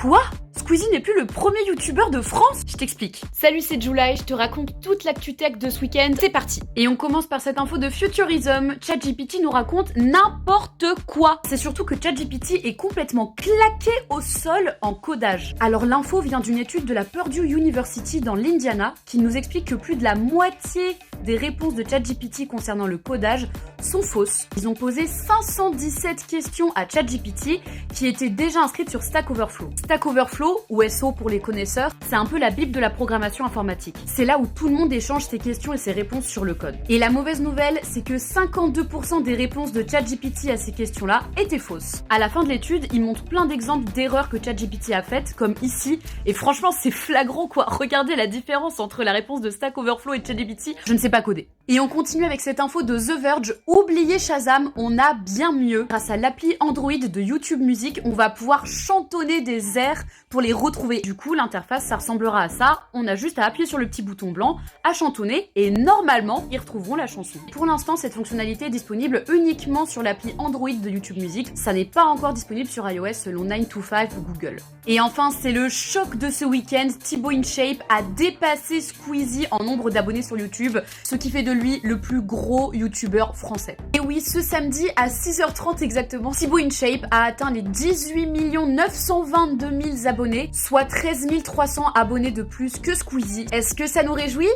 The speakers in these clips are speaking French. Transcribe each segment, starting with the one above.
Quoi? Squeezie n'est plus le premier youtubeur de France? Je t'explique. Salut, c'est July, je te raconte toute l'actu tech de ce week-end, c'est parti. Et on commence par cette info de Futurism. ChatGPT nous raconte n'importe quoi. C'est surtout que ChatGPT est complètement claqué au sol en codage. Alors l'info vient d'une étude de la Purdue University dans l'Indiana qui nous explique que plus de la moitié des réponses de ChatGPT concernant le codage sont fausses. Ils ont posé 517 questions à ChatGPT qui étaient déjà inscrites sur Stack Overflow. Stack Overflow, ou SO pour les connaisseurs, c'est un peu la bible de la programmation informatique. C'est là où tout le monde échange ses questions et ses réponses sur le code. Et la mauvaise nouvelle, c'est que 52% des réponses de ChatGPT à ces questions-là étaient fausses. À la fin de l'étude, ils montrent plein d'exemples d'erreurs que ChatGPT a faites, comme ici, et franchement c'est flagrant quoi. Regardez la différence entre la réponse de Stack Overflow et ChatGPT, je ne sais pas coder. Et on continue avec cette info de The Verge. Oubliez Shazam, on a bien mieux. Grâce à l'appli Android de YouTube Music, on va pouvoir chantonner des airs pour les retrouver. Du coup, l'interface, ça ressemblera à ça. On a juste à appuyer sur le petit bouton blanc, à chantonner, et normalement, ils retrouveront la chanson. Pour l'instant, cette fonctionnalité est disponible uniquement sur l'appli Android de YouTube Music. Ça n'est pas encore disponible sur iOS selon 9to5 ou Google. Et enfin, c'est le choc de ce week-end. Thibaut InShape a dépassé Squeezie en nombre d'abonnés sur YouTube, ce qui fait de lui le plus gros youtubeur français. Et oui, ce samedi à 6h30 exactement, Thibaut InShape a atteint les 18 922 000 abonnés, soit 13 300 abonnés de plus que Squeezie. Est-ce que ça nous réjouit?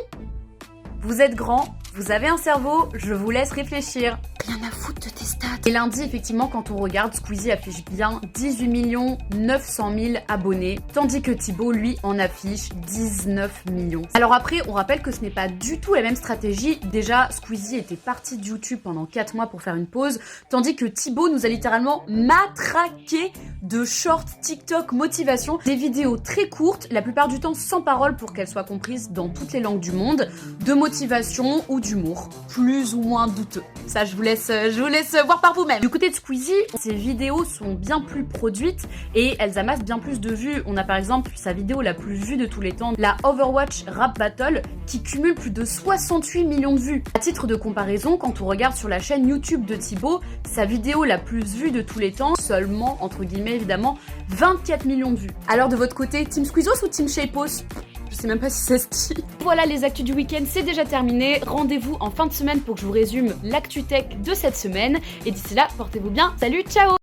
Vous êtes grand, vous avez un cerveau, je vous laisse réfléchir. Rien à foutre de tes stats. Et lundi, effectivement, quand on regarde, Squeezie affiche bien 18 900 000 abonnés, tandis que Thibaut, lui, en affiche 19 millions. Alors après, on rappelle que ce n'est pas du tout la même stratégie. Déjà, Squeezie était parti de YouTube pendant 4 mois pour faire une pause, tandis que Thibaut nous a littéralement matraqué de shorts TikTok motivation, des vidéos très courtes, la plupart du temps sans parole pour qu'elles soient comprises dans toutes les langues du monde, de motivation ou d'humour, plus ou moins douteux. Ça, je vous laisse voir par vous-même. Du côté de Squeezie, ses vidéos sont bien plus produites et elles amassent bien plus de vues. On a par exemple sa vidéo la plus vue de tous les temps, la Overwatch Rap Battle, qui cumule plus de 68 millions de vues. À titre de comparaison, quand on regarde sur la chaîne YouTube de Thibaut, sa vidéo la plus vue de tous les temps, seulement, entre guillemets évidemment, 24 millions de vues. Alors de votre côté, Team Squeezos ou Team Shapos? Je sais même pas si ça se dit. Voilà, les actus du week-end, c'est déjà terminé. Rendez-vous en fin de semaine pour que je vous résume l'actu tech de cette semaine. Et d'ici là, portez-vous bien. Salut, ciao!